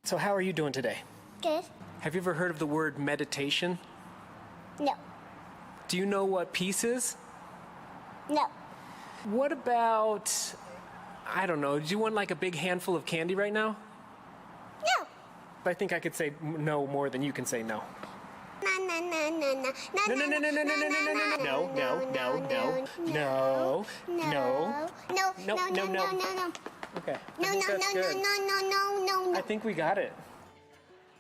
So how are you doing today? Good. Have you ever heard of the word meditation? No. Do you know what peace is? No. What about, I don't know, do you want like a big handful of candy right now? No. I think I could say no more than you can say no. Na na na na na. No, no, no, no, no, no, no, no, no, no, no, no, no, no. Okay. No. I think we got it.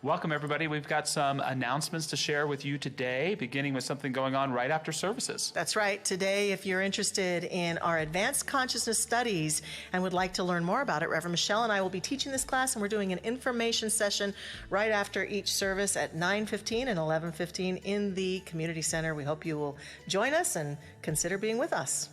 Welcome, everybody. We've got some announcements to share with you today, beginning with something going on right after services. That's right. Today, if you're interested in our advanced consciousness studies and would like to learn more about it, Reverend Michelle and I will be teaching this class, and we're doing an information session right after each service at 9:15 and 11:15 in the community center. We hope you will join us and consider being with us.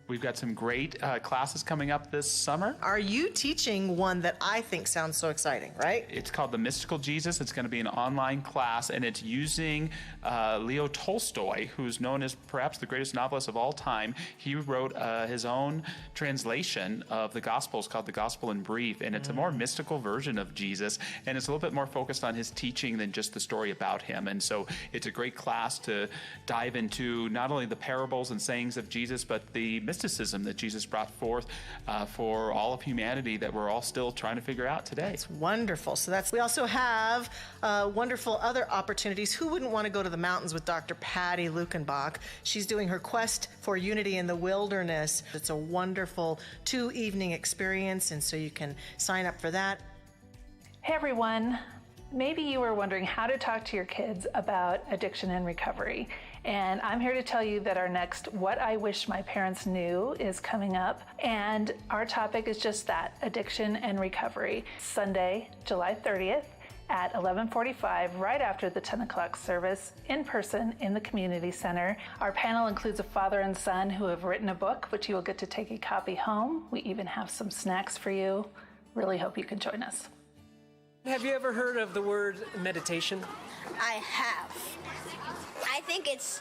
We've got some great classes coming up this summer. Are you teaching one that I think sounds so exciting, right? It's called The Mystical Jesus. It's going to be an online class, and it's using Leo Tolstoy, who's known as perhaps the greatest novelist of all time. He wrote his own translation of the Gospels called The Gospel in Brief, and it's a more mystical version of Jesus, and it's a little bit more focused on his teaching than just the story about him. And so it's a great class to dive into not only the parables and sayings of Jesus, but the mysticism that Jesus brought forth for all of humanity that we're all still trying to figure out today. It's wonderful. So we also have wonderful other opportunities. Who wouldn't want to go to the mountains with Dr. Patty Lukenbach? She's doing her Quest for Unity in the Wilderness. It's a wonderful 2-evening experience, and so you can sign up for that. Hey everyone. Maybe you were wondering how to talk to your kids about addiction and recovery. And I'm here to tell you that our next What I Wish My Parents Knew is coming up. And our topic is just that, addiction and recovery. Sunday, July 30th at 11:45, right after the 10 o'clock service, in person in the community center. Our panel includes a father and son who have written a book, which you will get to take a copy home. We even have some snacks for you. Really hope you can join us. Have you ever heard of the word meditation? I have. I think it's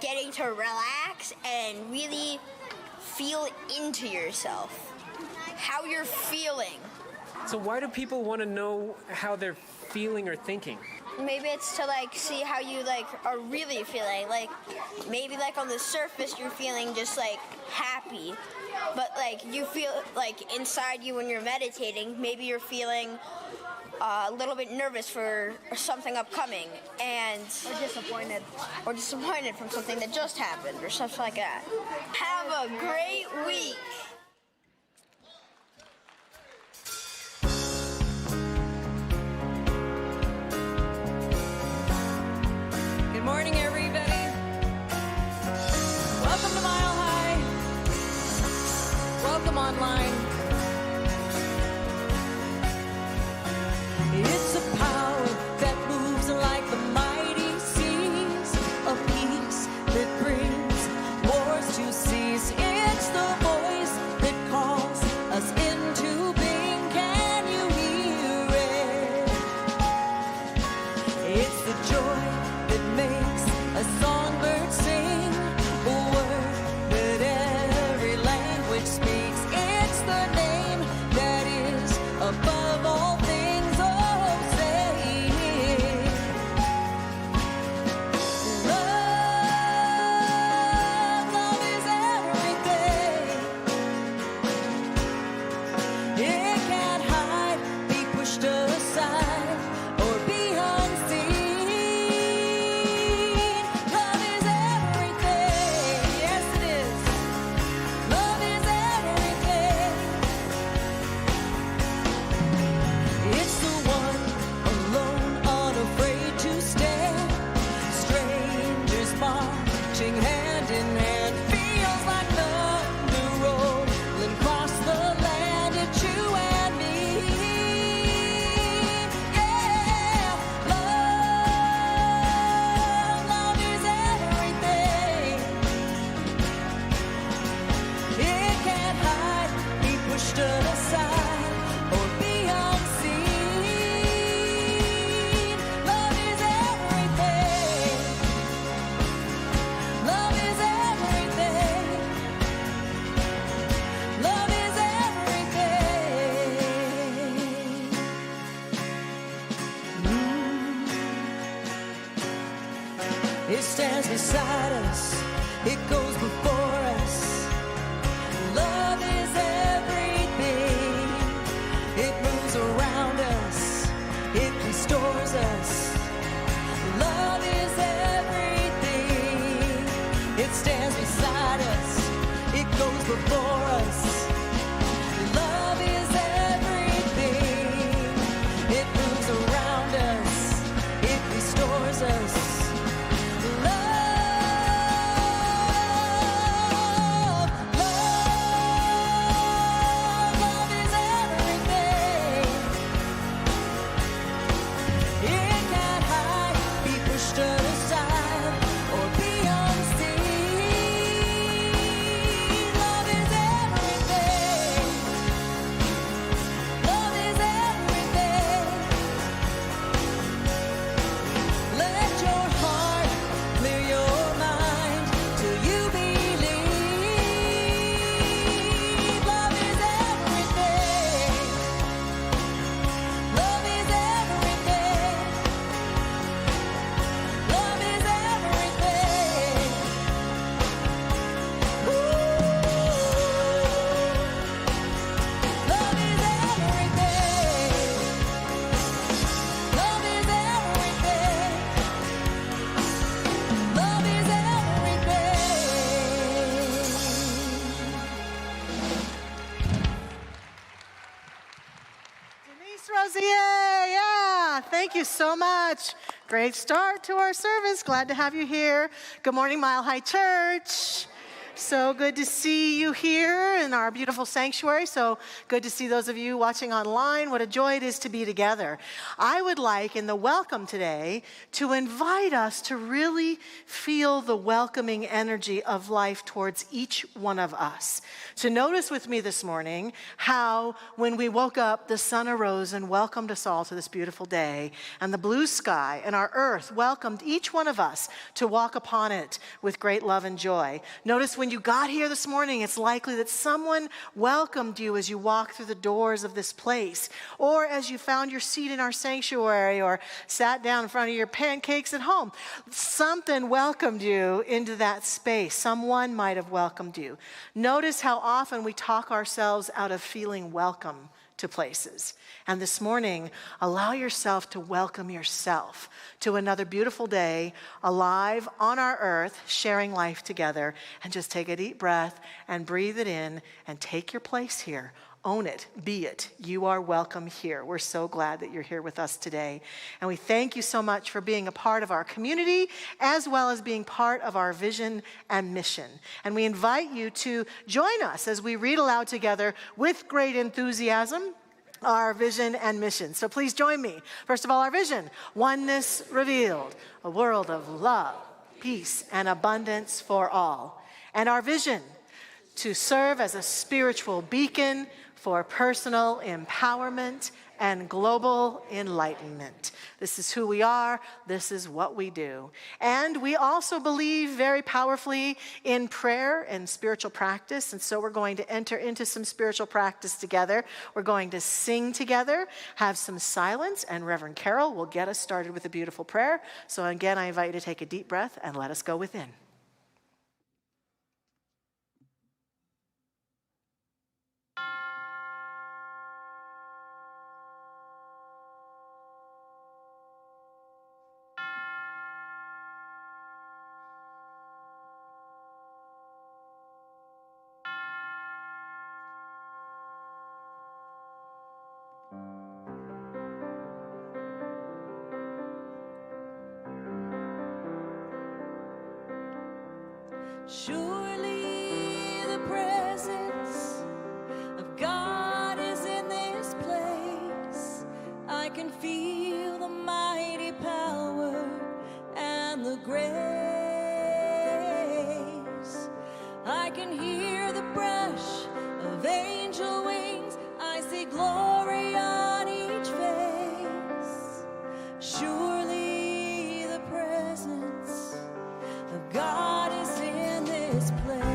getting to relax and really feel into yourself, how you're feeling. So why do people want to know how they're feeling or thinking? Maybe it's to see how you are really feeling. Maybe on the surface you're feeling just happy, but you feel inside you when you're meditating, maybe you're feeling a little bit nervous for something upcoming, or disappointed from something that just happened, or stuff like that. Have a great week. Good morning, everybody. Welcome to Mile High. Welcome online. It's a power that moves like the mighty seas of peace that brings wars to cease. It's the voice that calls us into being. Can you hear it? It's the joy that makes a songbird sing, a word that every language speaks. It's the name that is above all things. Oh, It stands beside us. It goes before us. Love is everything. It moves around us. It restores us. Love is everything. It stands beside us. It goes before us. Love is everything. It moves around us. It restores us. Thank you so much. Great start to our service. Glad to have you here. Good morning, Mile High Church. So good to see you here in our beautiful sanctuary. So good to see those of you watching online. What a joy it is to be together. I would like, in the welcome today, to invite us to really feel the welcoming energy of life towards each one of us. To notice with me this morning how when we woke up, the sun arose and welcomed us all to this beautiful day. And the blue sky and our earth welcomed each one of us to walk upon it with great love and joy. Notice when you got here this morning, it's likely that someone welcomed you as you walked through the doors of this place, or as you found your seat in our sanctuary, or sat down in front of your pancakes at home. Something welcomed you into that space. Someone might have welcomed you. Notice how often we talk ourselves out of feeling welcome to places. And this morning, allow yourself to welcome yourself to another beautiful day, alive on our earth, sharing life together. And just take a deep breath and breathe it in and take your place here. Own it, be it. You are welcome here. We're so glad that you're here with us today. And we thank you so much for being a part of our community, as well as being part of our vision and mission. And we invite you to join us as we read aloud together with great enthusiasm our vision and mission. So please join me. First of all, our vision: oneness revealed, a world of love, peace, and abundance for all. And our vision: to serve as a spiritual beacon for personal empowerment and global enlightenment. This is who we are. This is what we do. And we also believe very powerfully in prayer and spiritual practice. And so we're going to enter into some spiritual practice together. We're going to sing together, have some silence, and Reverend Carol will get us started with a beautiful prayer. So again, I invite you to take a deep breath and let us go within. Surely the presence of God is in this place. I can feel the mighty power and the grace. I can hear the brush of angel wings. I see glory on each face. Surely the presence of God is in this place.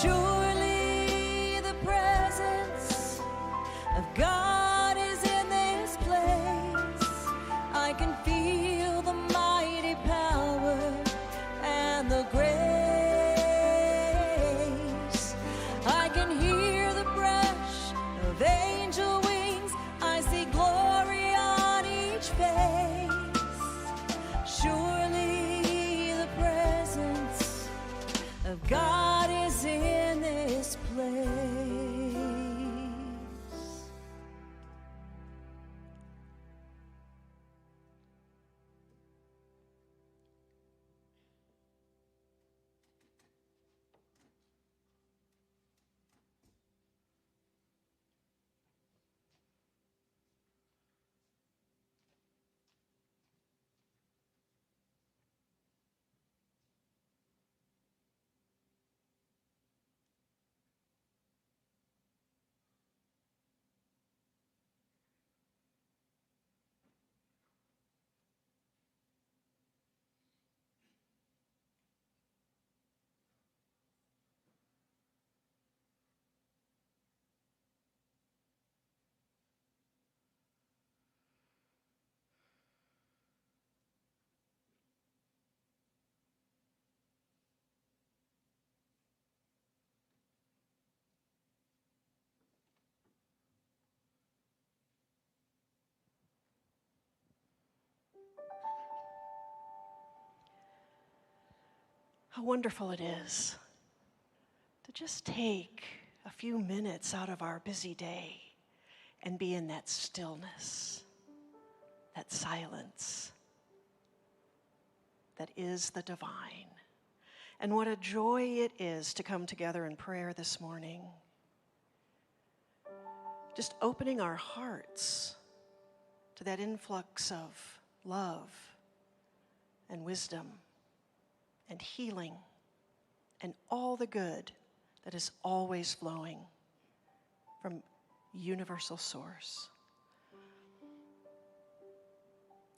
Surely the presence of God God is in this place. How wonderful it is to just take a few minutes out of our busy day and be in that stillness, that silence that is the divine. And what a joy it is to come together in prayer this morning. Just opening our hearts to that influx of love and wisdom and healing and all the good that is always flowing from universal source.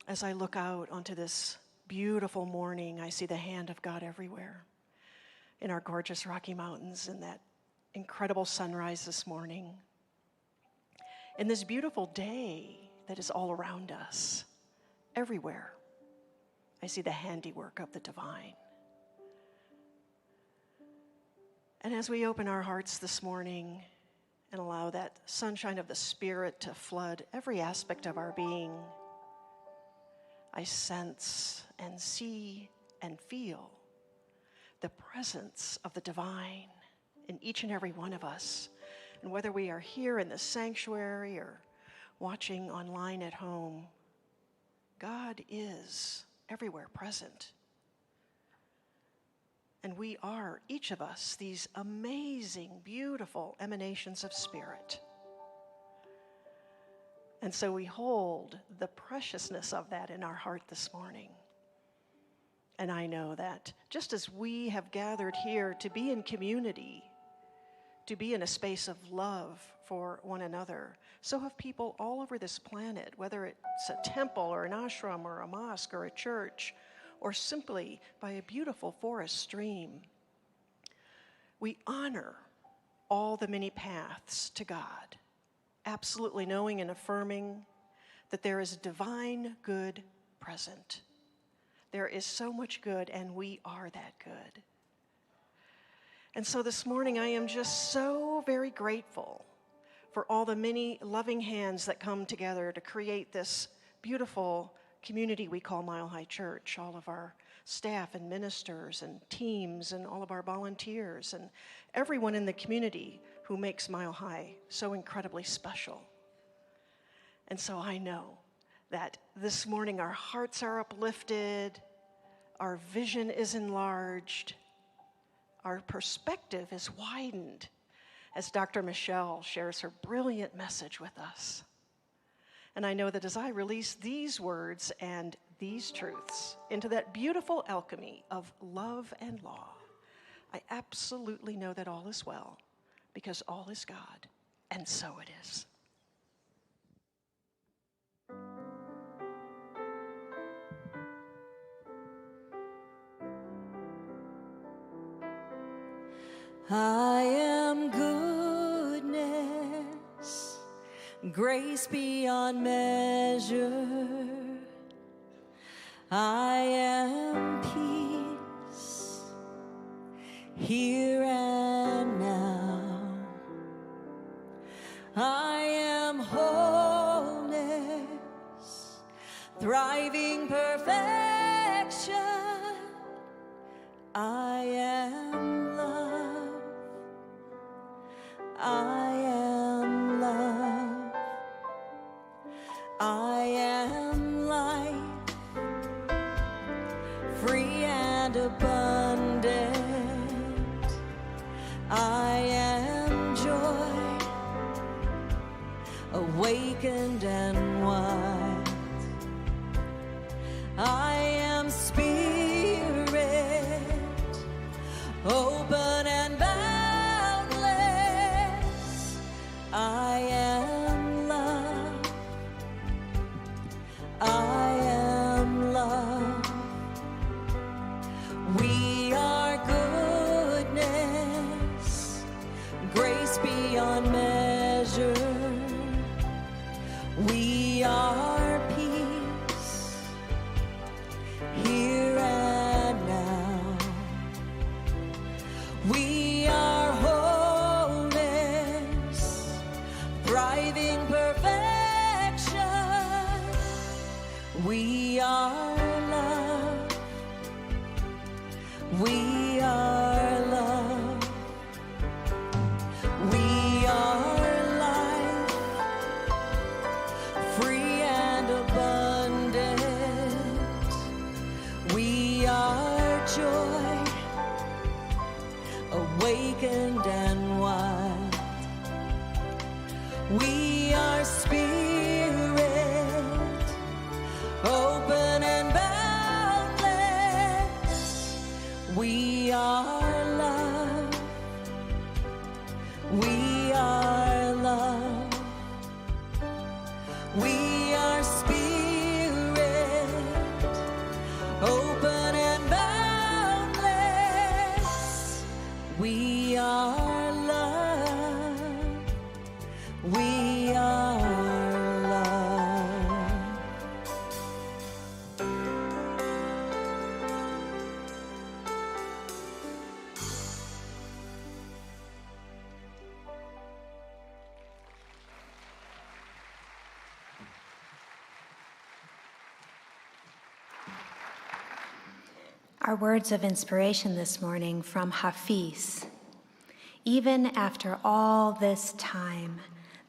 As I look out onto this beautiful morning, I see the hand of God everywhere. In our gorgeous Rocky Mountains, in that incredible sunrise this morning. In this beautiful day that is all around us, everywhere, I see the handiwork of the divine. And as we open our hearts this morning and allow that sunshine of the Spirit to flood every aspect of our being, I sense and see and feel the presence of the divine in each and every one of us. And whether we are here in the sanctuary or watching online at home, God is everywhere present. And we are, each of us, these amazing, beautiful emanations of spirit. And so we hold the preciousness of that in our heart this morning. And I know that just as we have gathered here to be in community, to be in a space of love for one another, so have people all over this planet, whether it's a temple or an ashram or a mosque or a church, or simply by a beautiful forest stream. We honor all the many paths to God, absolutely knowing and affirming that there is divine good present. There is so much good, and we are that good. And so this morning, I am just so very grateful for all the many loving hands that come together to create this beautiful community we call Mile High Church, all of our staff and ministers and teams and all of our volunteers and everyone in the community who makes Mile High so incredibly special. And so I know that this morning our hearts are uplifted, our vision is enlarged, our perspective is widened as Dr. Michelle shares her brilliant message with us. And I know that as I release these words and these truths into that beautiful alchemy of love and law, I absolutely know that all is well, because all is God, and so it is. I am goodness, grace beyond measure. I am peace, here and now. I am wholeness, thriving perfection. I am open and boundless. I am love. I am love. We are goodness, grace beyond measure. We are peace, here and now. We are wholeness, thriving perfection. We are love. We are love. We are life, free and abundant. We are joy, awakened and wild. We are spirit, open and boundless. We are love. We are love. We are spirit, open and boundless. We are love. We are love. Our words of inspiration this morning from Hafiz. Even after all this time,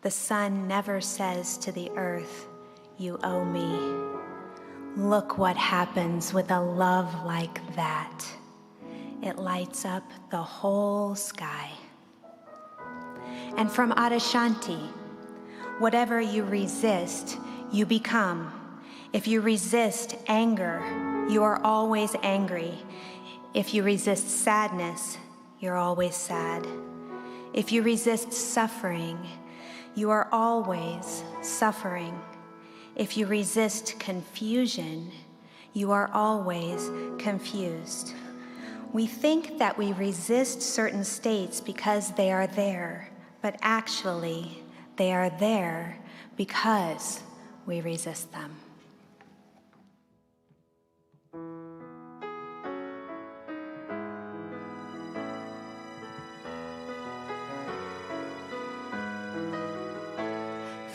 the sun never says to the earth, "You owe me." Look what happens with a love like that. It lights up the whole sky. And from Adashanti, whatever you resist, you become. If you resist anger, you are always angry. If you resist sadness, you're always sad. If you resist suffering, you are always suffering. If you resist confusion, you are always confused. We think that we resist certain states because they are there, but actually, they are there because we resist them.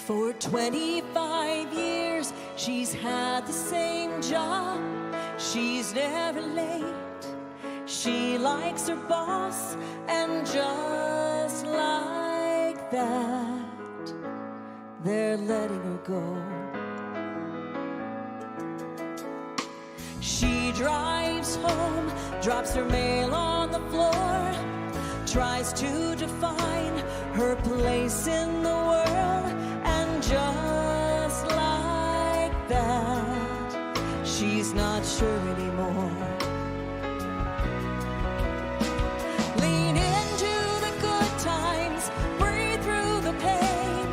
For 25 years, she's had the same job. She's never late. She likes her boss, and just like that, they're letting her go. She drives home, drops her mail on the floor, tries to define her place in the world, and just like that, she's not sure anymore. Lean into the good times, breathe through the pain,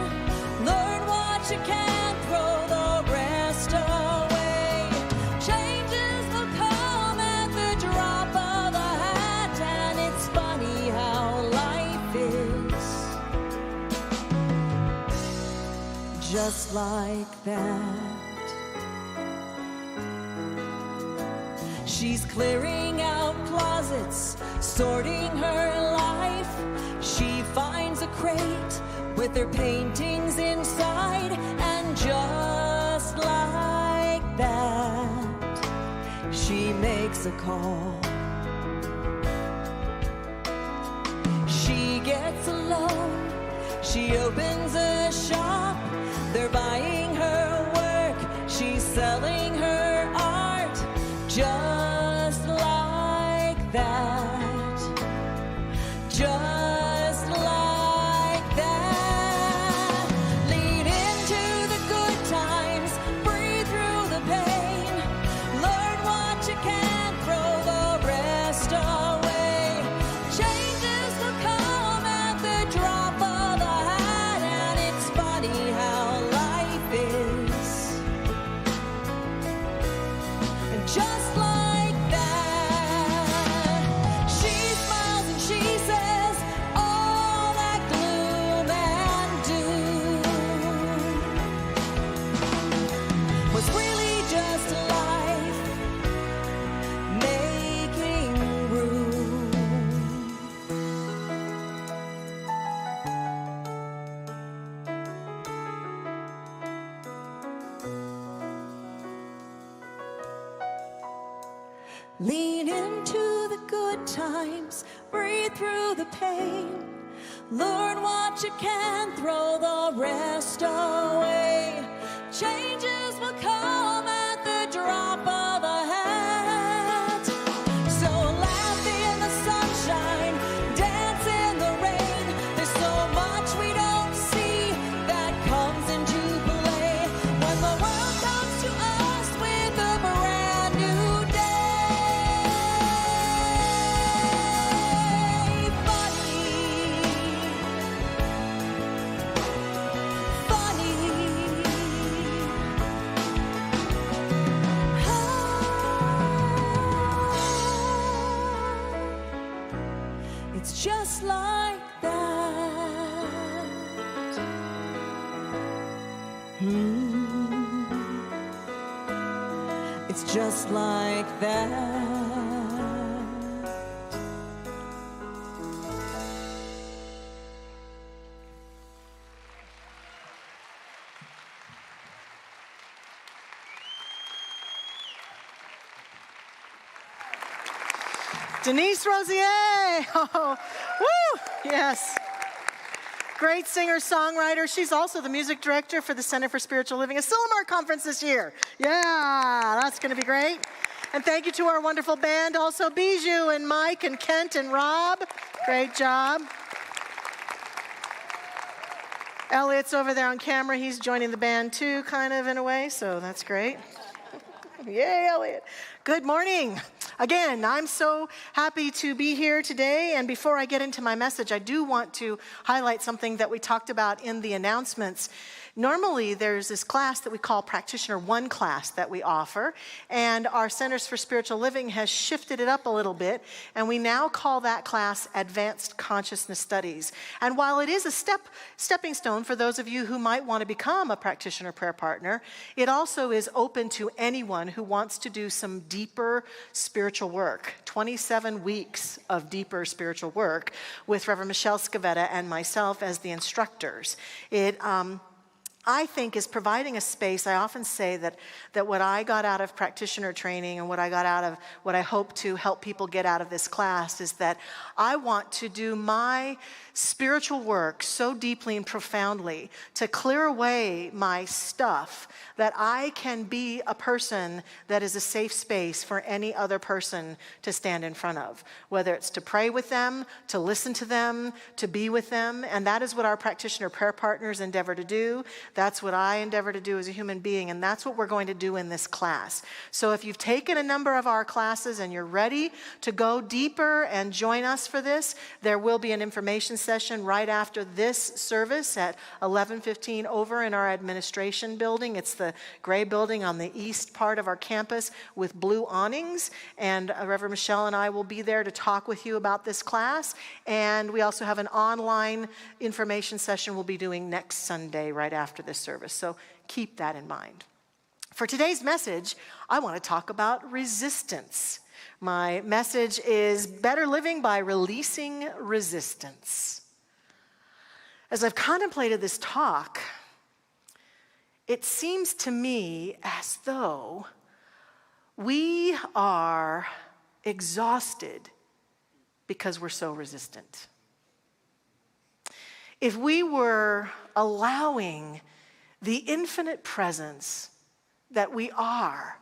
learn what you can, throw the rest away. Changes will come at the drop of a hat, and it's funny how life is just like that. She's clearing out closets, sorting her life. She finds a crate with her paintings inside, and just like that, she makes a call. She gets a loan, she opens a shop. They're buying her work, she's selling her art, just like that, just like that. Lean into the good times, breathe through the pain, learn what you can, throw the rest away. Lean into the good times, breathe through the pain. Learn what you can, throw the rest away. Changes will come at the drop of a hat. So laugh in the sunshine, dance in the rain. There's so much we don't see that comes into play when the world comes to us with a brand new day. It's just like that. It's just like that. Denise Rosier. Oh, woo! Yes. Great singer-songwriter. She's also the music director for the Center for Spiritual Living, a Sillamar conference this year. Yeah, that's going to be great. And thank you to our wonderful band, also Bijou and Mike and Kent and Rob. Great job. Elliot's over there on camera. He's joining the band too, kind of in a way, so that's great. Yay, Elliot. Good morning. Again, I'm so happy to be here today. And before I get into my message, I do want to highlight something that we talked about in the announcements. Normally, there's this class that we call Practitioner 1 class that we offer, and our Centers for Spiritual Living has shifted it up a little bit, and we now call that class Advanced Consciousness Studies. And while it is a stepping stone for those of you who might want to become a practitioner prayer partner, it also is open to anyone who wants to do some deeper spiritual work. 27 weeks of deeper spiritual work with Reverend Michelle Scavetta and myself as the instructors. It I think is providing a space. I often say that what I got out of practitioner training and what I got out of what I hope to help people get out of this class is that I want to do my spiritual work so deeply and profoundly to clear away my stuff that I can be a person that is a safe space for any other person to stand in front of, whether it's to pray with them, to listen to them, to be with them. And that is what our practitioner prayer partners endeavor to do. That's what I endeavor to do as a human being, and that's what we're going to do in this class. So if you've taken a number of our classes and you're ready to go deeper and join us for this, there will be an information session right after this service at 11:15 over in our administration building. It's the gray building on the east part of our campus with blue awnings, and Reverend Michelle and I will be there to talk with you about this class. And we also have an online information session we'll be doing next Sunday right after this service. So keep that in mind. For today's message, I want to talk about resistance. My message is Better Living by Releasing Resistance. As I've contemplated this talk, it seems to me as though we are exhausted because we're so resistant. If we were allowing the infinite presence that we are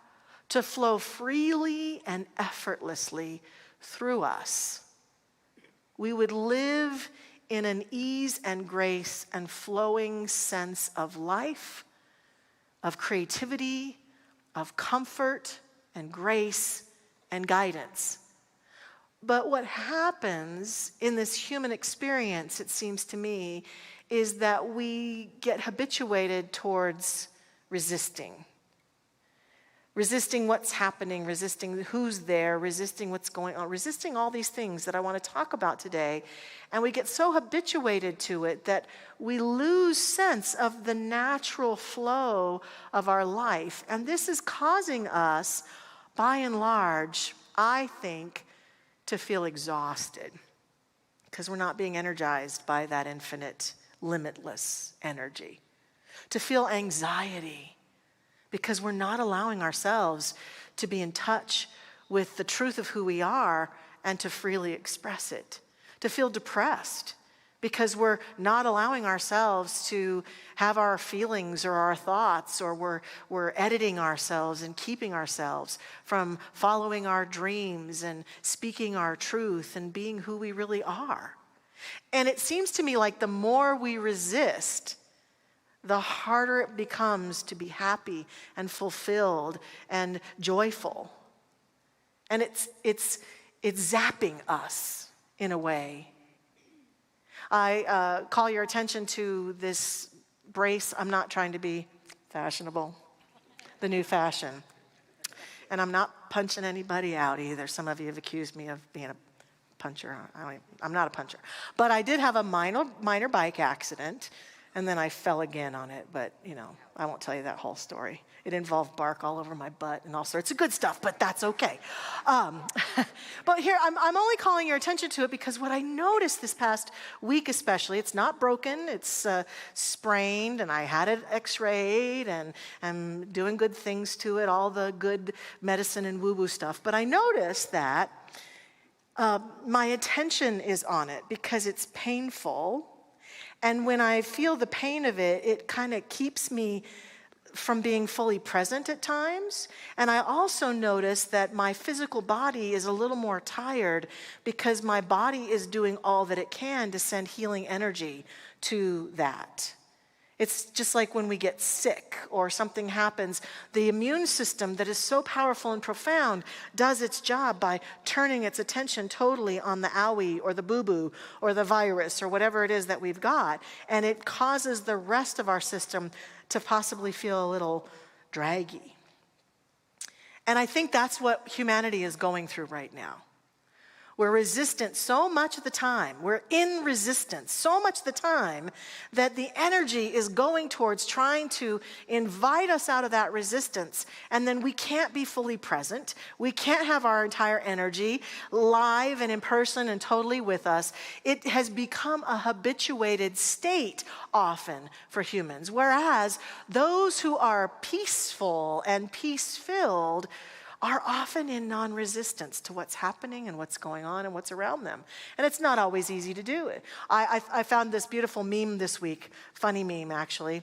to flow freely and effortlessly through us, we would live in an ease and grace and flowing sense of life, of creativity, of comfort and grace and guidance. But what happens in this human experience, it seems to me, is that we get habituated towards resisting. Resisting what's happening, resisting who's there, resisting what's going on, resisting all these things that I want to talk about today. And we get so habituated to it that we lose sense of the natural flow of our life. And this is causing us, by and large, I think, to feel exhausted because we're not being energized by that infinite, limitless energy. To feel anxiety because we're not allowing ourselves to be in touch with the truth of who we are and to freely express it, to feel depressed because we're not allowing ourselves to have our feelings or our thoughts, or we're editing ourselves and keeping ourselves from following our dreams and speaking our truth and being who we really are. And it seems to me like the more we resist, the harder it becomes to be happy and fulfilled and joyful. And it's zapping us in a way. I call your attention to this brace. I'm not trying to be fashionable, the new fashion. And I'm not punching anybody out either. Some of you have accused me of being a puncher. I'm not a puncher. But I did have a minor bike accident, and then I fell again on it. But, I won't tell you that whole story. It involved bark all over my butt and all sorts of good stuff, but that's okay. But here, I'm only calling your attention to it because what I noticed this past week especially, it's not broken, it's sprained, and I had it x-rayed, and I'm doing good things to it, all the good medicine and woo-woo stuff. But I noticed that my attention is on it because it's painful. And when I feel the pain of it, it kind of keeps me from being fully present at times. And I also notice that my physical body is a little more tired because my body is doing all that it can to send healing energy to that. It's just like when we get sick or something happens, the immune system that is so powerful and profound does its job by turning its attention totally on the owie or the boo-boo or the virus or whatever it is that we've got. And it causes the rest of our system to possibly feel a little draggy. And I think that's what humanity is going through right now. We're resistant so much of the time. We're in resistance so much of the time that the energy is going towards trying to invite us out of that resistance. And then we can't be fully present. We can't have our entire energy live and in person and totally with us. It has become a habituated state often for humans. Whereas those who are peaceful and peace-filled are often in non-resistance to what's happening and what's going on and what's around them. And it's not always easy to do it. I found this beautiful meme this week, funny meme actually,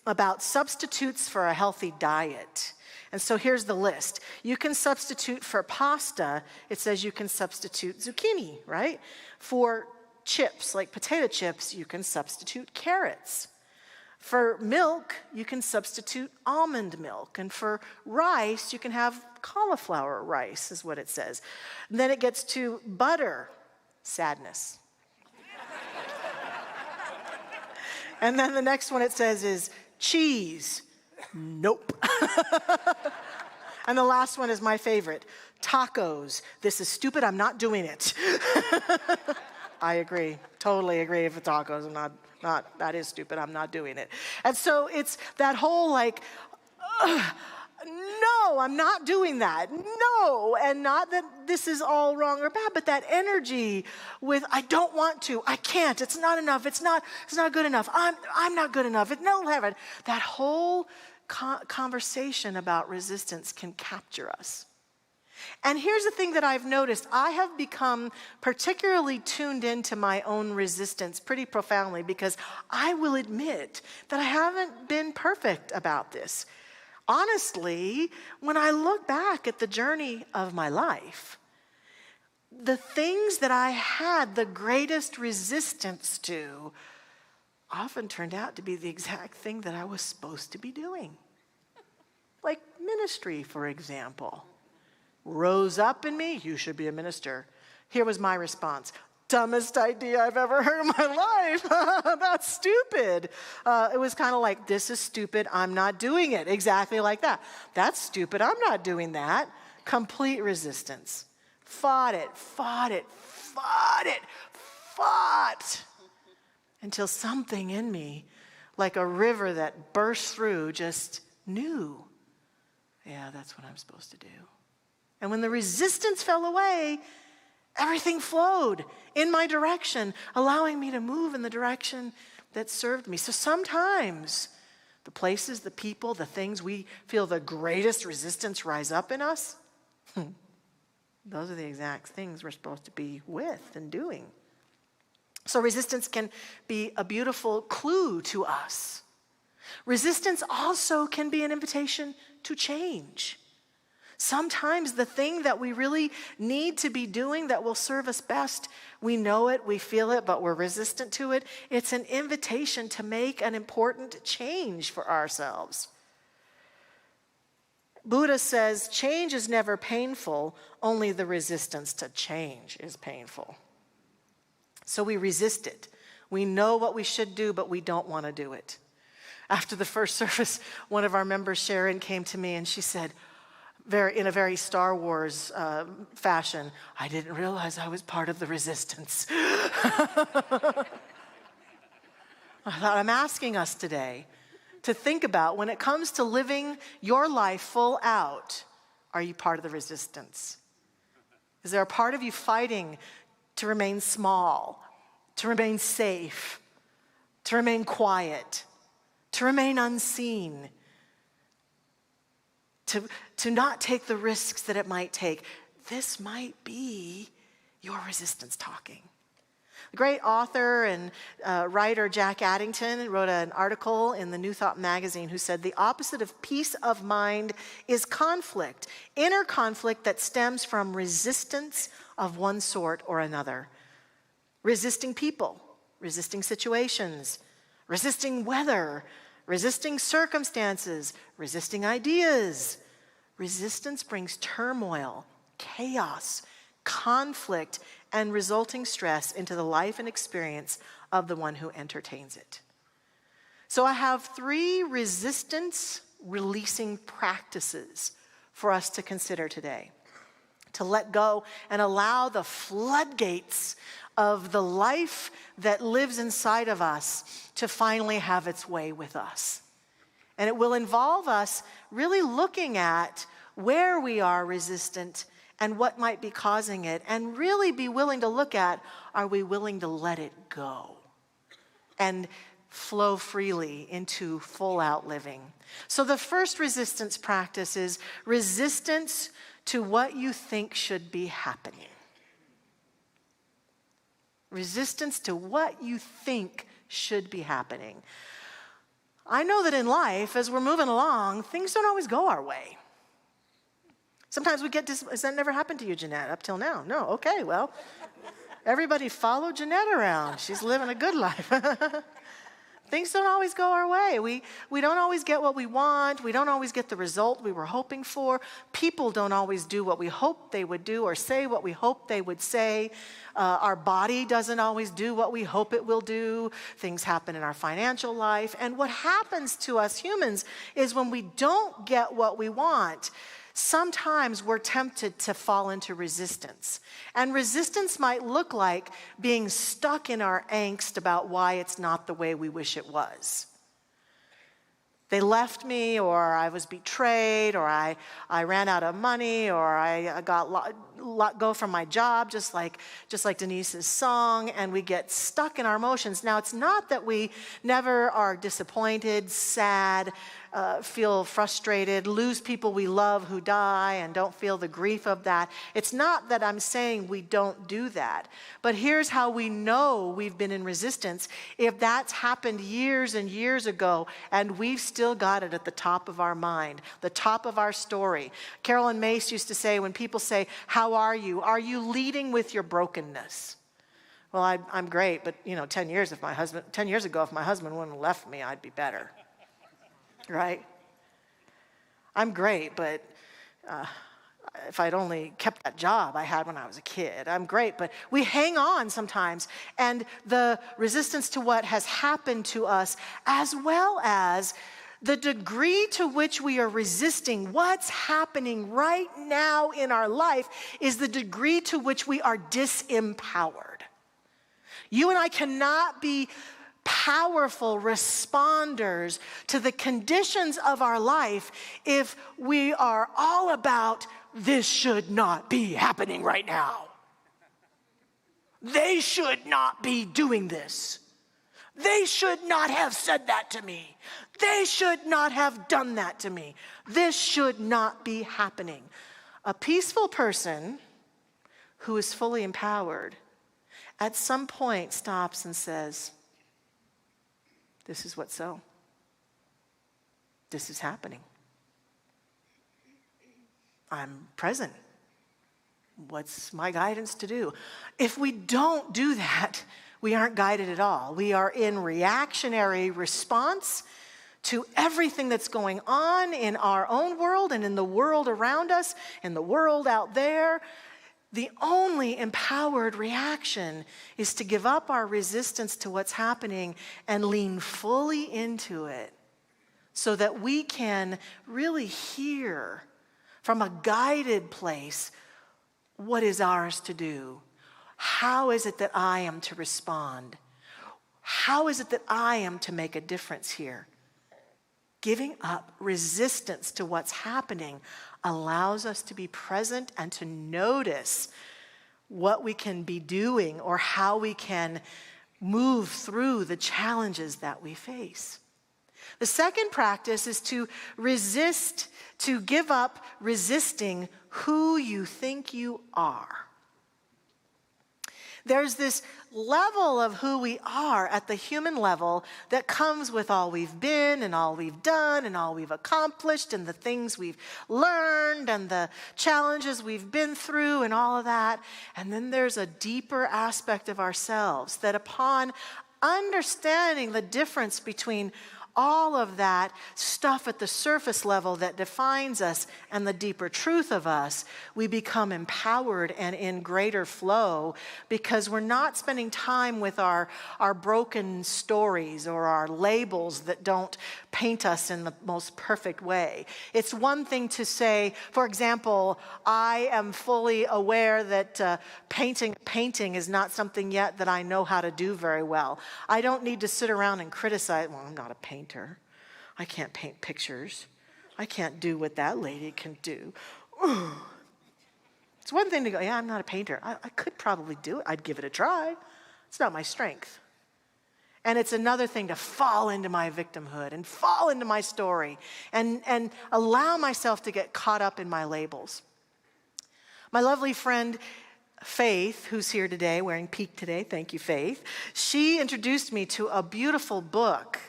about substitutes for a healthy diet. And so here's the list. You can substitute for pasta. It says you can substitute zucchini, right? For chips, like potato chips, you can substitute carrots. For milk, you can substitute almond milk. And for rice, you can have cauliflower rice, is what it says. And then it gets to butter, sadness. And then the next one it says is cheese, nope. And the last one is my favorite, tacos. This is stupid, I'm not doing it. I agree, totally agree with tacos. That is stupid, I'm not doing it. And so it's that whole like, no, I'm not doing that. No, and not that this is all wrong or bad, but that energy with I don't want to, I can't, it's not enough, it's not good enough, I'm not good enough, no heaven. That whole conversation about resistance can capture us. And here's the thing that I've noticed. I have become particularly tuned into my own resistance pretty profoundly because I will admit that I haven't been perfect about this. Honestly, when I look back at the journey of my life, the things that I had the greatest resistance to often turned out to be the exact thing that I was supposed to be doing. Like ministry, for example. Rose up in me, you should be a minister. Here was my response. Dumbest idea I've ever heard in my life. That's stupid. It was kind of like, this is stupid, I'm not doing it. Exactly like that. That's stupid, I'm not doing that. Complete resistance. Fought until something in me, like a river that burst through, just knew, yeah, that's what I'm supposed to do. And when the resistance fell away, everything flowed in my direction, allowing me to move in the direction that served me. So sometimes the places, the people, the things we feel the greatest resistance rise up in us, Those are the exact things we're supposed to be with and doing. So resistance can be a beautiful clue to us. Resistance also can be an invitation to change. Sometimes the thing that we really need to be doing that will serve us best, we know it, we feel it, but we're resistant to it. It's an invitation to make an important change for ourselves. Buddha says, change is never painful, only the resistance to change is painful. So we resist it. We know what we should do, but we don't want to do it. After the first service, one of our members, Sharon, came to me and she said, in a very Star Wars fashion, I didn't realize I was part of the resistance. I thought, I'm asking us today to think about, when it comes to living your life full out, are you part of the resistance? Is there a part of you fighting to remain small, to remain safe, to remain quiet, to remain unseen, to not take the risks that it might take? This might be your resistance talking. The great author and writer Jack Addington wrote an article in the New Thought magazine who said, the opposite of peace of mind is conflict, inner conflict that stems from resistance of one sort or another. Resisting people, resisting situations, resisting weather, resisting circumstances, resisting ideas. Resistance brings turmoil, chaos, conflict, and resulting stress into the life and experience of the one who entertains it. So I have 3 resistance-releasing practices for us to consider today. To let go and allow the floodgates of the life that lives inside of us to finally have its way with us. And it will involve us really looking at where we are resistant and what might be causing it, and really be willing to look at, are we willing to let it go and flow freely into full out living? So the first resistance practice is resistance to what you think should be happening. Resistance to what you think should be happening. I know that in life, as we're moving along, things don't always go our way. Sometimes we get has that never happened to you, Jeanette, up till now? No, okay, well, everybody follow Jeanette around. She's living a good life. Things don't always go our way. We don't always get what we want. We don't always get the result we were hoping for. People don't always do what we hoped they would do or say what we hoped they would say. Our body doesn't always do what we hope it will do. Things happen in our financial life. And what happens to us humans is when we don't get what we want, sometimes we're tempted to fall into resistance. And resistance might look like being stuck in our angst about why it's not the way we wish it was. They left me, or I was betrayed, or I ran out of money, or I got let go from my job, just like Denise's song, and we get stuck in our emotions. Now, it's not that we never are disappointed, sad, feel frustrated, lose people we love who die and don't feel the grief of that. It's not that I'm saying we don't do that. But here's how we know we've been in resistance. If that's happened years and years ago and we've still got it at the top of our mind, the top of our story. Carolyn Mace used to say, when people say, how are you? Are you leading with your brokenness? Well, I'm great, but 10 years ago, if my husband wouldn't have left me, I'd be better. Right? I'm great, but if I'd only kept that job I had when I was a kid. I'm great, but we hang on sometimes. And the resistance to what has happened to us, as well as the degree to which we are resisting what's happening right now in our life, is the degree to which we are disempowered. You and I cannot be powerful responders to the conditions of our life if we are all about, this should not be happening right now. They should not be doing this. They should not have said that to me. They should not have done that to me. This should not be happening. A peaceful person who is fully empowered, at some point stops and says, this is what's so. This is happening. I'm present. What's my guidance to do? If we don't do that, we aren't guided at all. We are in reactionary response to everything that's going on in our own world and in the world around us, in the world out there. The only empowered reaction is to give up our resistance to what's happening and lean fully into it so that we can really hear from a guided place what is ours to do. How is it that I am to respond? How is it that I am to make a difference here? Giving up resistance to what's happening allows us to be present and to notice what we can be doing or how we can move through the challenges that we face. The second practice is to resist, to give up resisting who you think you are. There's this level of who we are at the human level that comes with all we've been and all we've done and all we've accomplished and the things we've learned and the challenges we've been through and all of that. And then there's a deeper aspect of ourselves that upon understanding the difference between all of that stuff at the surface level that defines us and the deeper truth of us, we become empowered and in greater flow because we're not spending time with our broken stories or our labels that don't paint us in the most perfect way. It's one thing to say, for example, I am fully aware that painting is not something yet that I know how to do very well. I don't need to sit around and criticize, well, I'm not a painter. I can't paint pictures. I can't do what that lady can do. It's one thing to go, yeah, I'm not a painter. I could probably do it. I'd give it a try. It's not my strength. And it's another thing to fall into my victimhood and fall into my story and allow myself to get caught up in my labels. My lovely friend, Faith, who's here today, wearing Peak today, thank you, Faith, she introduced me to a beautiful book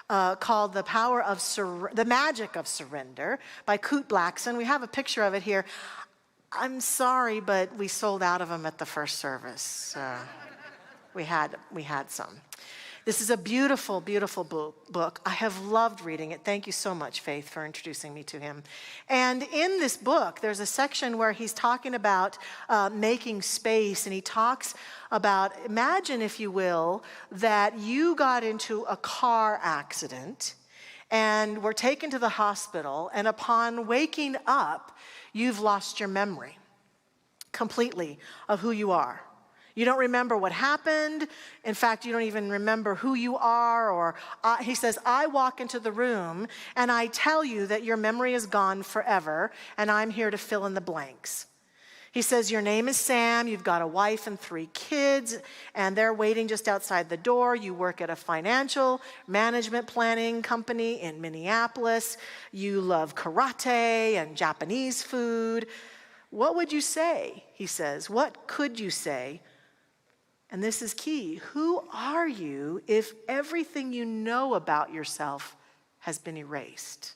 called The Magic of Surrender by Kurt Blackson. We have a picture of it here. I'm sorry, but we sold out of them at the first service. We had some. This is a beautiful, beautiful book. I have loved reading it. Thank you so much, Faith, for introducing me to him. And in this book, there's a section where he's talking about making space, and he talks about, imagine, if you will, that you got into a car accident and were taken to the hospital, and upon waking up, you've lost your memory completely of who you are. You don't remember what happened. In fact, you don't even remember who you are. Or he says, I walk into the room and I tell you that your memory is gone forever and I'm here to fill in the blanks. He says, your name is Sam, you've got a wife and 3 kids, and they're waiting just outside the door. You work at a financial management planning company in Minneapolis. You love karate and Japanese food. What would you say? He says, what could you say? And this is key. Who are you if everything you know about yourself has been erased?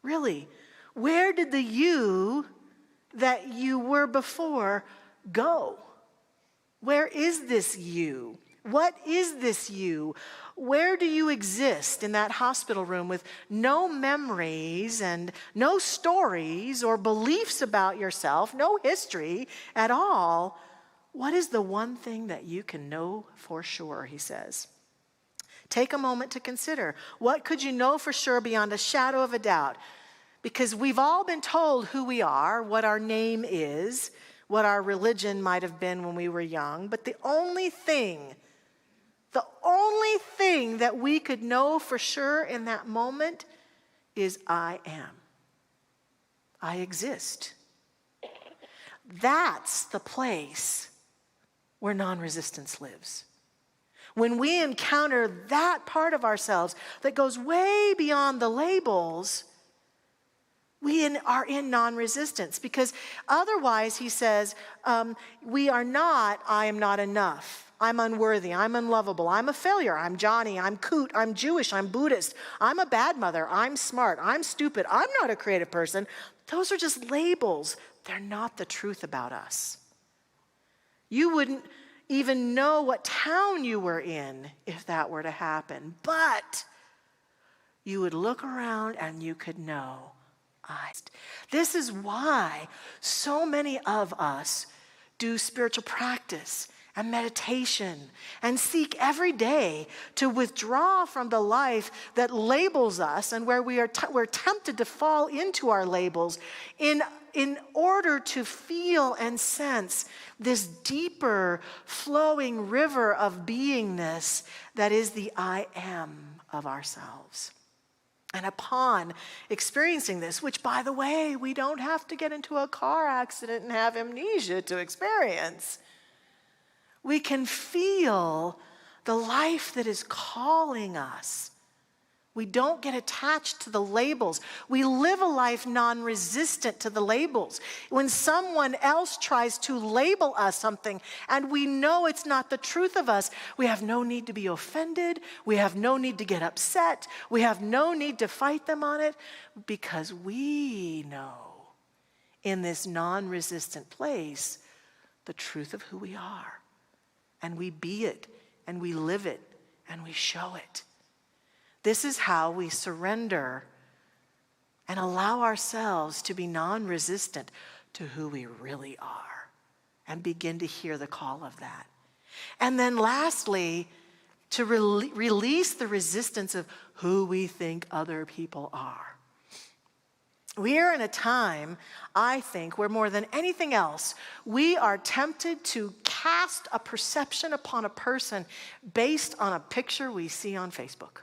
Really, where did the you that you were before go? Where is this you? What is this you? Where do you exist in that hospital room with no memories and no stories or beliefs about yourself, no history at all? What is the one thing that you can know for sure, he says? Take a moment to consider. What could you know for sure beyond a shadow of a doubt? Because we've all been told who we are, what our name is, what our religion might have been when we were young. But the only thing that we could know for sure in that moment is I am. I exist. That's the place where non-resistance lives. When we encounter that part of ourselves that goes way beyond the labels, We are in non-resistance, because otherwise, he says, I am not enough. I'm unworthy. I'm unlovable. I'm a failure. I'm Johnny. I'm Coot. I'm Jewish. I'm Buddhist. I'm a bad mother. I'm smart. I'm stupid. I'm not a creative person. Those are just labels. They're not the truth about us. You wouldn't even know what town you were in if that were to happen. But you would look around and you could know. This is why so many of us do spiritual practice and meditation and seek every day to withdraw from the life that labels us and where we're tempted to fall into our labels in order to feel and sense this deeper flowing river of beingness that is the I am of ourselves. And upon experiencing this, which, by the way, we don't have to get into a car accident and have amnesia to experience, we can feel the life that is calling us. We don't get attached to the labels. We live a life non-resistant to the labels. When someone else tries to label us something and we know it's not the truth of us, we have no need to be offended. We have no need to get upset. We have no need to fight them on it, because we know in this non-resistant place the truth of who we are. And we be it, and we live it, and we show it. This is how we surrender and allow ourselves to be non-resistant to who we really are and begin to hear the call of that. And then lastly, to release the resistance of who we think other people are. We are in a time, I think, where more than anything else, we are tempted to cast a perception upon a person based on a picture we see on Facebook,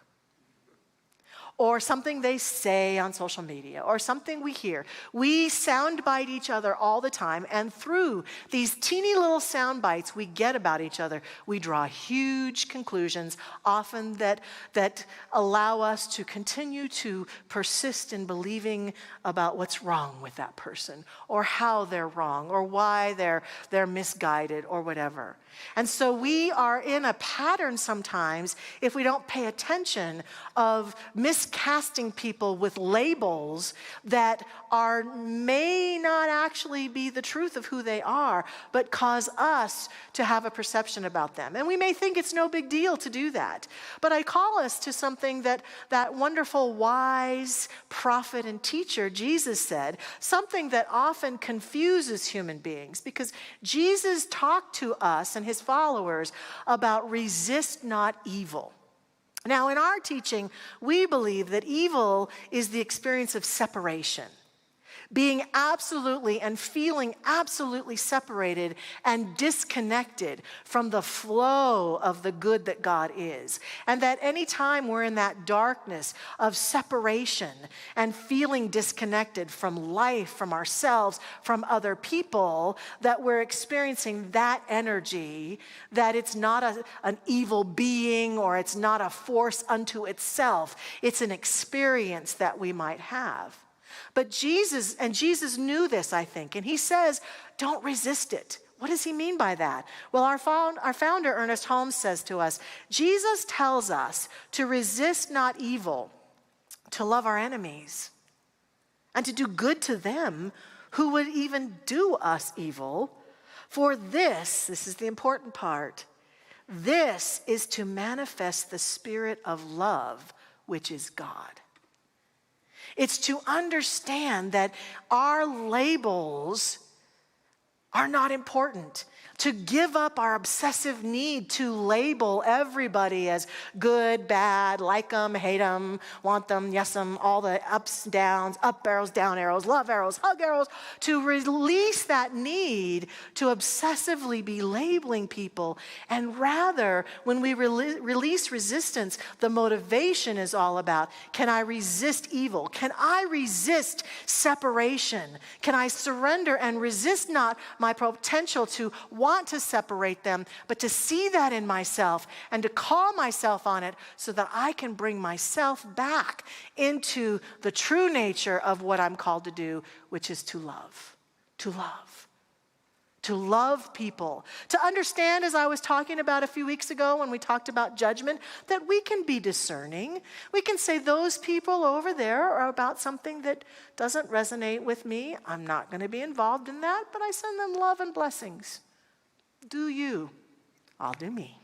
or something they say on social media, or something we hear. We soundbite each other all the time, and through these teeny little sound bites we get about each other, we draw huge conclusions, often that allow us to continue to persist in believing about what's wrong with that person, or how they're wrong, or why they're misguided, or whatever. And so we are in a pattern sometimes, if we don't pay attention, of miscasting people with labels that may not actually be the truth of who they are, but cause us to have a perception about them. And we may think it's no big deal to do that. But I call us to something that wonderful, wise prophet and teacher, Jesus, said, something that often confuses human beings, because Jesus talked to us and his followers about resist not evil. Now, in our teaching, we believe that evil is the experience of separation, being absolutely and feeling absolutely separated and disconnected from the flow of the good that God is. And that any time we're in that darkness of separation and feeling disconnected from life, from ourselves, from other people, that we're experiencing that energy, that it's not an evil being or it's not a force unto itself. It's an experience that we might have. But Jesus knew this, I think, and he says, don't resist it. What does he mean by that? Well, our founder, Ernest Holmes, says to us, Jesus tells us to resist not evil, to love our enemies, and to do good to them who would even do us evil. For this is the important part, this is to manifest the spirit of love, which is God. It's to understand that our labels are not important. To give up our obsessive need to label everybody as good, bad, like them, hate them, want them, yes them, all the ups, downs, up arrows, down arrows, love arrows, hug arrows, to release that need to obsessively be labeling people. And rather, when we release resistance, the motivation is all about, can I resist evil? Can I resist separation? Can I surrender and resist not my potential to walk want to separate them, but to see that in myself and to call myself on it so that I can bring myself back into the true nature of what I'm called to do, which is to love. To love. To love people. To understand, as I was talking about a few weeks ago when we talked about judgment, that we can be discerning. We can say those people over there are about something that doesn't resonate with me. I'm not going to be involved in that, but I send them love and blessings. Do you? I'll do me.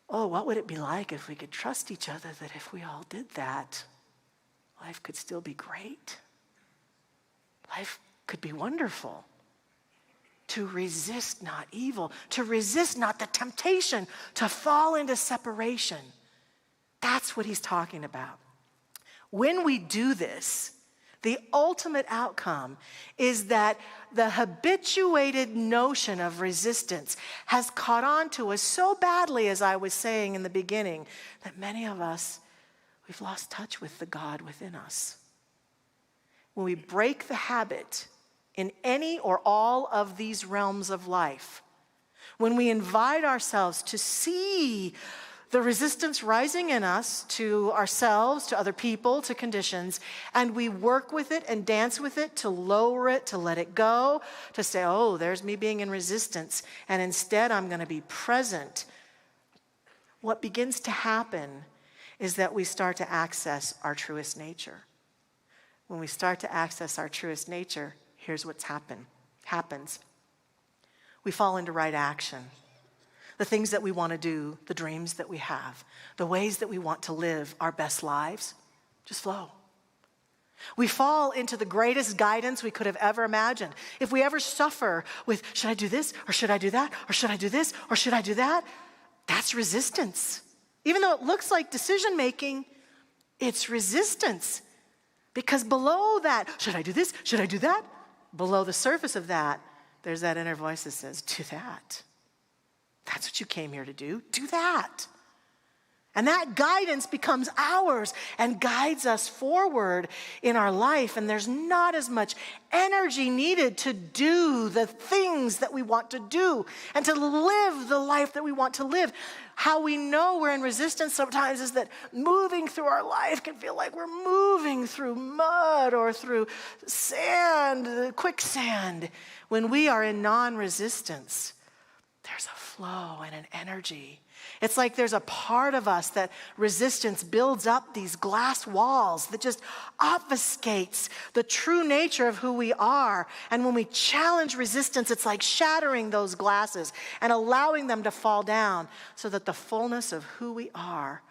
Oh, what would it be like if we could trust each other that if we all did that, life could still be great? Life could be wonderful. To resist not evil, to resist not the temptation to fall into separation. That's what he's talking about. When we do this, the ultimate outcome is that the habituated notion of resistance has caught on to us so badly, as I was saying in the beginning, that many of us, we've lost touch with the God within us. When we break the habit in any or all of these realms of life, when we invite ourselves to see the resistance rising in us to ourselves, to other people, to conditions, and we work with it and dance with it to lower it, to let it go, to say, oh, there's me being in resistance, and instead I'm going to be present. What begins to happen is that we start to access our truest nature. When we start to access our truest nature, here's what's happens. We fall into right action. The things that we want to do, the dreams that we have, the ways that we want to live our best lives, just flow. We fall into the greatest guidance we could have ever imagined. If we ever suffer with, should I do this, or should I do that, or should I do this, or should I do that? That's resistance. Even though it looks like decision making, it's resistance. Because below that, should I do this, should I do that? Below the surface of that, there's that inner voice that says, do that. That's what you came here to do. Do that. And that guidance becomes ours and guides us forward in our life. And there's not as much energy needed to do the things that we want to do and to live the life that we want to live. How we know we're in resistance sometimes is that moving through our life can feel like we're moving through mud or through sand, quicksand. When we are in non-resistance, there's a flow and an energy. It's like there's a part of us that resistance builds up these glass walls that just obfuscates the true nature of who we are. And when we challenge resistance, it's like shattering those glasses and allowing them to fall down so that the fullness of who we are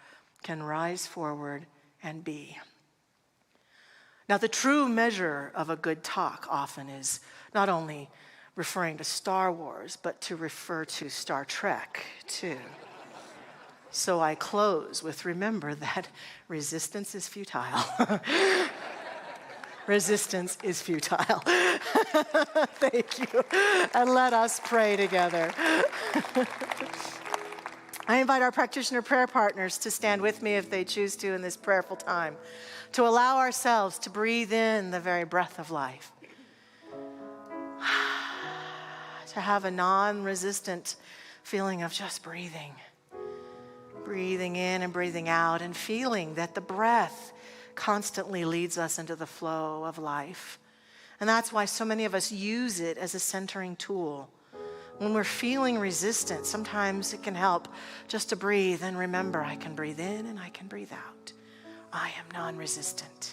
can rise forward and be. Now, the true measure of a good talk often is not only referring to Star Wars, but to refer to Star Trek, too. So I close with, remember that resistance is futile. Resistance is futile. Thank you. And let us pray together. I invite our practitioner prayer partners to stand with me if they choose to in this prayerful time, to allow ourselves to breathe in the very breath of life, to have a non-resistant feeling of just breathing in and breathing out, and feeling that the breath constantly leads us into the flow of life. And that's why so many of us use it as a centering tool. When we're feeling resistant, sometimes it can help just to breathe and remember, I can breathe in and I can breathe out. I am non-resistant.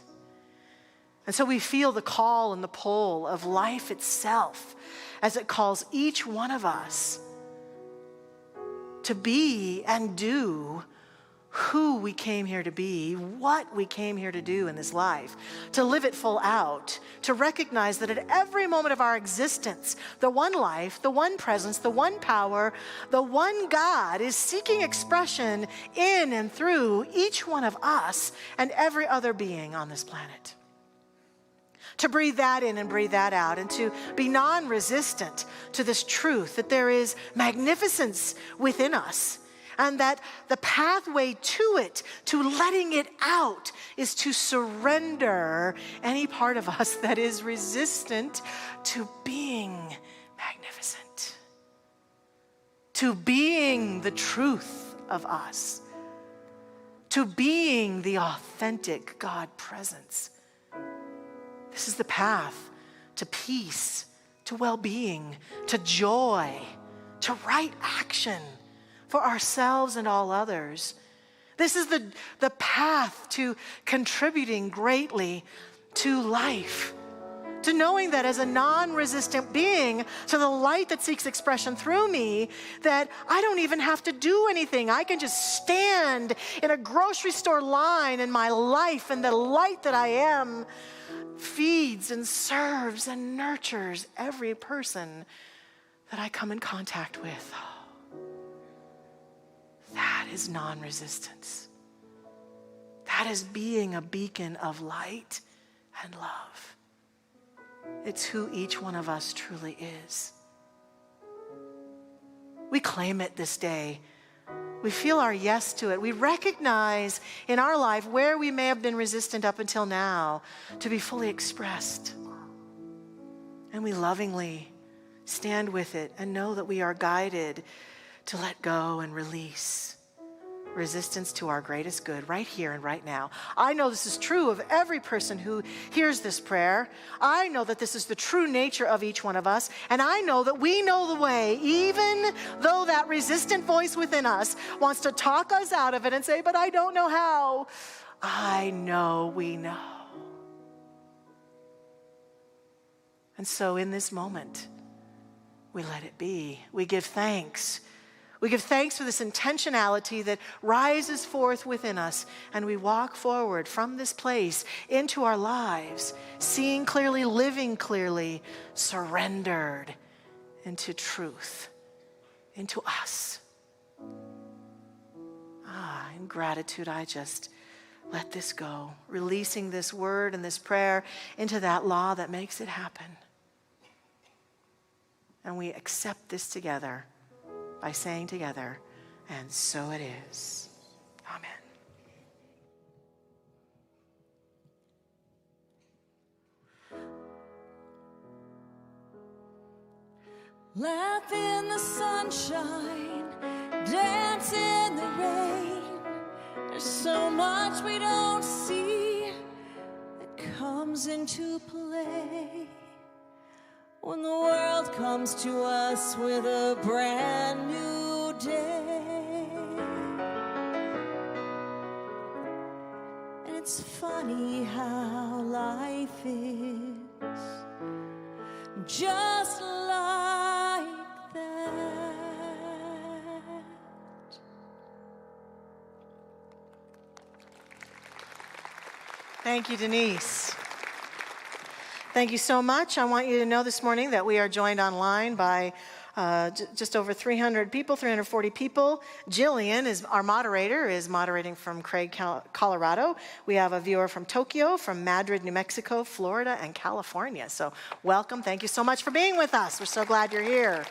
And so we feel the call and the pull of life itself as it calls each one of us to be and do who we came here to be, what we came here to do in this life, to live it full out, to recognize that at every moment of our existence, the one life, the one presence, the one power, the one God is seeking expression in and through each one of us and every other being on this planet. To breathe that in and breathe that out, and to be non-resistant to this truth that there is magnificence within us, and that the pathway to it, to letting it out, is to surrender any part of us that is resistant to being magnificent. to being the truth of us, to being the authentic God presence. This is the path to peace, to well-being, to joy, to right action for ourselves and all others. This is the path to contributing greatly to life, to knowing that as a non-resistant being to the light that seeks expression through me, that I don't even have to do anything. I can just stand in a grocery store line in my life, and the light that I am feeds and serves and nurtures every person that I come in contact with. That is non-resistance. That is being a beacon of light and love. It's who each one of us truly is. We claim it this day. We feel our yes to it. We recognize in our life where we may have been resistant up until now to be fully expressed. And we lovingly stand with it and know that we are guided to let go and release resistance to our greatest good right here and right now. I know this is true of every person who hears this prayer. I know that this is the true nature of each one of us, and I know that we know the way, even though that resistant voice within us wants to talk us out of it and say, but I don't know how. I know we know. And so in this moment, we let it be. We give thanks. We give thanks for this intentionality that rises forth within us, and we walk forward from this place into our lives, seeing clearly, living clearly, surrendered into truth, into us. In gratitude, I just let this go, releasing this word and this prayer into that law that makes it happen. And we accept this together by saying together, and so it is. Amen. Laugh in the sunshine, dance in the rain. There's so much we don't see that comes into play when the world comes to us with a brand new day. And it's funny how life is just like that. Thank you, Denise. Thank you so much. I want you to know this morning that we are joined online by just over 300 people, 340 people. Jillian is our moderator, is moderating from Craig, Colorado. We have a viewer from Tokyo, from Madrid, New Mexico, Florida, and California. So welcome. Thank you so much for being with us. We're so glad you're here.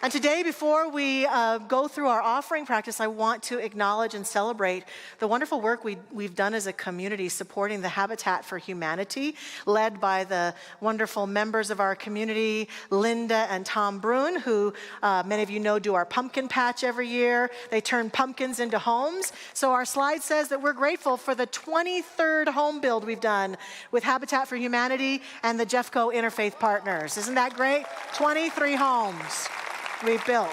And today, before we go through our offering practice, I want to acknowledge and celebrate the wonderful work we've done as a community supporting the Habitat for Humanity, led by the wonderful members of our community, Linda and Tom Brun, who many of you know do our pumpkin patch every year. They turn pumpkins into homes. So our slide says that we're grateful for the 23rd home build we've done with Habitat for Humanity and the Jeffco Interfaith Partners. Isn't that great? 23 homes we've built.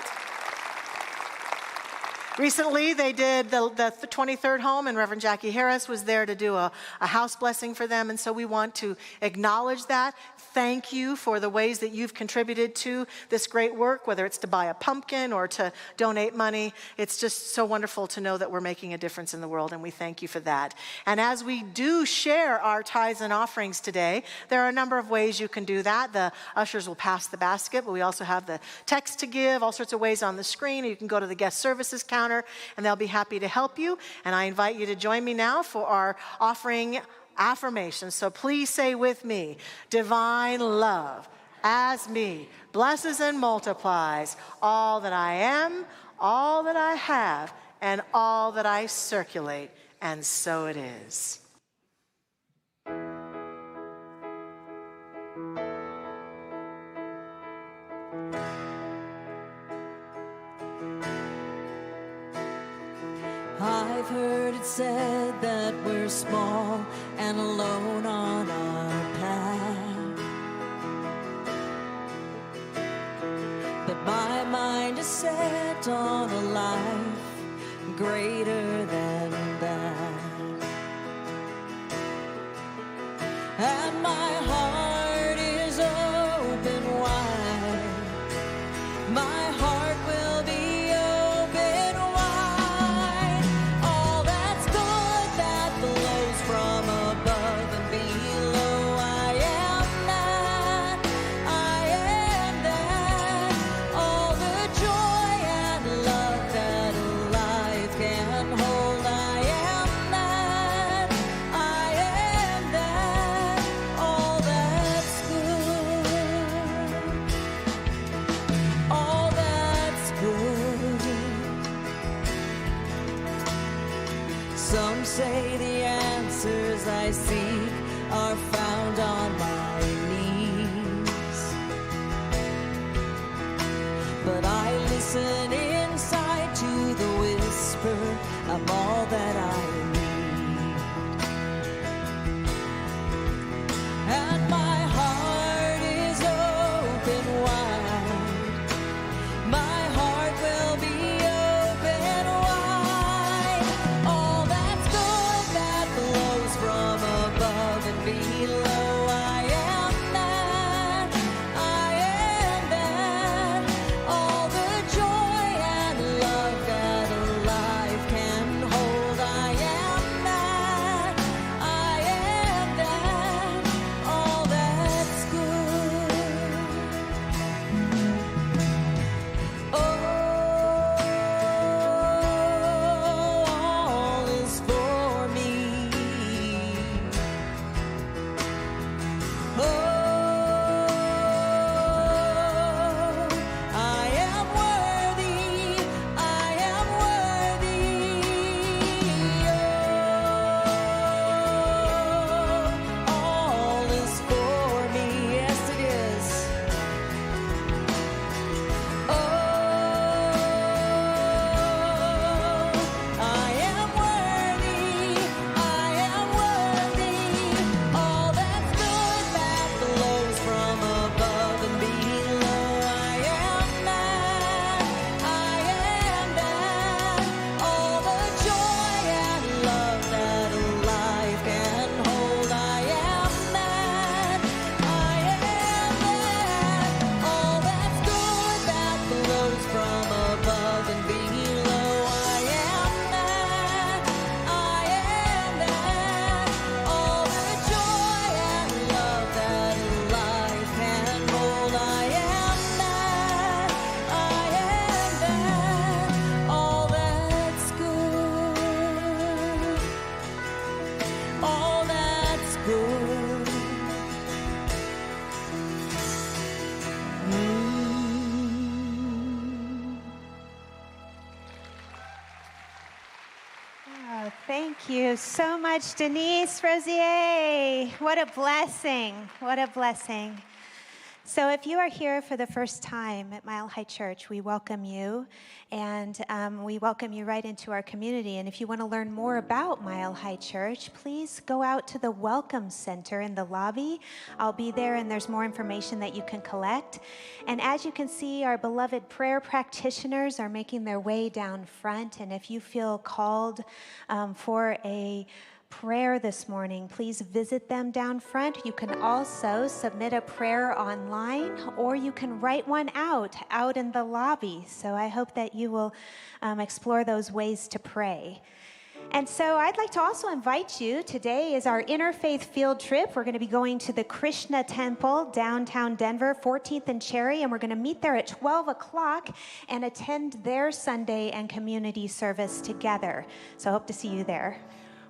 Recently, they did the 23rd home, and Reverend Jackie Harris was there to do a house blessing for them, and so we want to acknowledge that. Thank you for the ways that you've contributed to this great work, whether it's to buy a pumpkin or to donate money. It's just so wonderful to know that we're making a difference in the world, and we thank you for that. And as we do share our tithes and offerings today, there are a number of ways you can do that. The ushers will pass the basket, but we also have the text to give, all sorts of ways on the screen. You can go to the guest services counter, and they'll be happy to help you. And I invite you to join me now for our offering affirmation. So please say with me, divine love as me blesses and multiplies all that I am, all that I have, and all that I circulate. And so it is. I've heard it said that we're small and alone on our path, but my mind is set on a life greater than that, and my heart is open wide. My heart will be open wide. All that's good that flows from above and below. I am that. I am that. All the joy and love that life can hold. I am that. I am that. All that's good. All that's good. Some say the answers I seek are found on my knees, but I listen inside to the whisper. I'm all that I need, and my heart is open wide. My heart will be open wide. All that's good that flows from above and below. I am that. I am that. All the joy and love that a life can hold. I am that. I am that. All that's good. All is for me. I am worthy. I am worthy. All is for me. Yes, it is. I am worthy. I am worthy. All that's good that flows from above and below. I am that. I am that. All the joy and love that a life can hold. I am that. I am that. All that's good that flows from above and below. I am that. I am that. All the joy and love that life can hold. I am that. I am that. All that's good. All that's good. Oh, thank you so much, Denise Rosier. What a blessing. What a blessing. So if you are here for the first time at Mile High Church, we welcome you, and we welcome you right into our community. And if you want to learn more about Mile High Church, please go out to the Welcome Center in the lobby. I'll be there, and there's more information that you can collect. And as you can see, our beloved prayer practitioners are making their way down front. And if you feel called for a prayer this morning, please visit them down front. You can also submit a prayer online, or you can write one out in the lobby. So I hope that you will explore those ways to pray. And so I'd like to also invite you. Today is our interfaith field trip. We're going to be going to the Krishna Temple, downtown Denver, 14th and Cherry, and we're going to meet there at 12 o'clock and attend their Sunday and community service together. So I hope to see you there.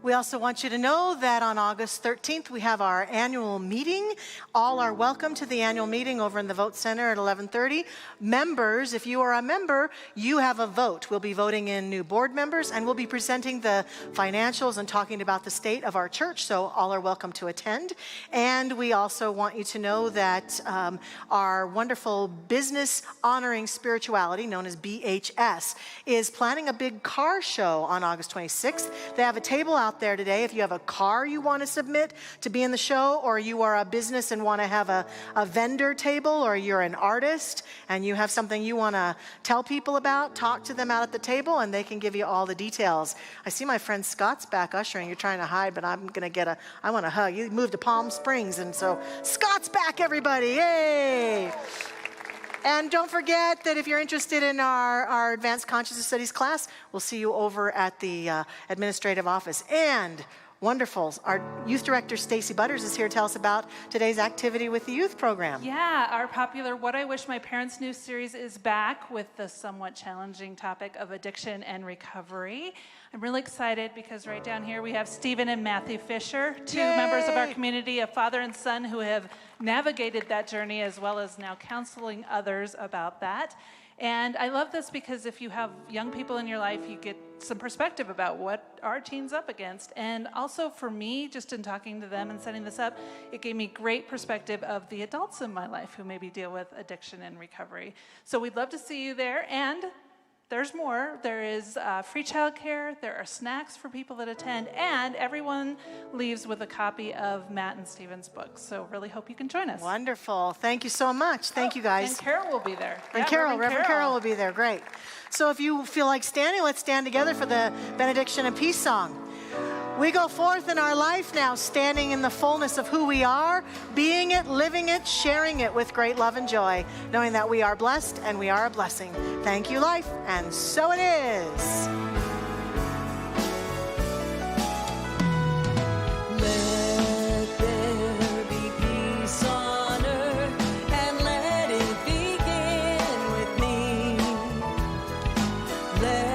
We also want you to know that on August 13th, we have our annual meeting. All are welcome to the annual meeting over in the Vote Center at 11:30. Members, if you are a member, you have a vote. We'll be voting in new board members, and we'll be presenting the financials and talking about the state of our church, so all are welcome to attend. And we also want you to know that our wonderful Business Honoring Spirituality, known as BHS, is planning a big car show on August 26th. They have a table out there today. If you have a car you want to submit to be in the show, or you are a business and want to have a vendor table, or you're an artist and you have something you want to tell people about, talk to them out at the table and they can give you all the details. I see my friend Scott's back ushering. You're trying to hide, but I'm going to I want a hug. You moved to Palm Springs, and so Scott's back, everybody. Yay! And don't forget that if you're interested in our Advanced Consciousness Studies class, we'll see you over at the administrative office. And wonderful, our youth director, Stacy Butters, is here to tell us about today's activity with the youth program. Yeah, our popular What I Wish My Parents Knew series is back with the somewhat challenging topic of addiction and recovery. I'm really excited because right down here we have Stephen and Matthew Fisher, two members of our community, a father and son who have navigated that journey as well as now counseling others about that. And I love this because if you have young people in your life, you get some perspective about what our teens up against. And also for me, just in talking to them and setting this up, it gave me great perspective of the adults in my life who maybe deal with addiction and recovery. So we'd love to see you there. And there's more. There is free childcare. There are snacks for people that attend. And everyone leaves with a copy of Matt and Stephen's books. So really hope you can join us. Wonderful. Thank you so much. Thank you, guys. And Carol will be there. And Reverend Carol will be there. Great. So if you feel like standing, let's stand together for the benediction and peace song. We go forth in our life now, standing in the fullness of who we are, being it, living it, sharing it with great love and joy, knowing that we are blessed and we are a blessing. Thank you, life, and so it is. Let there be peace on earth, and let it begin with me. Let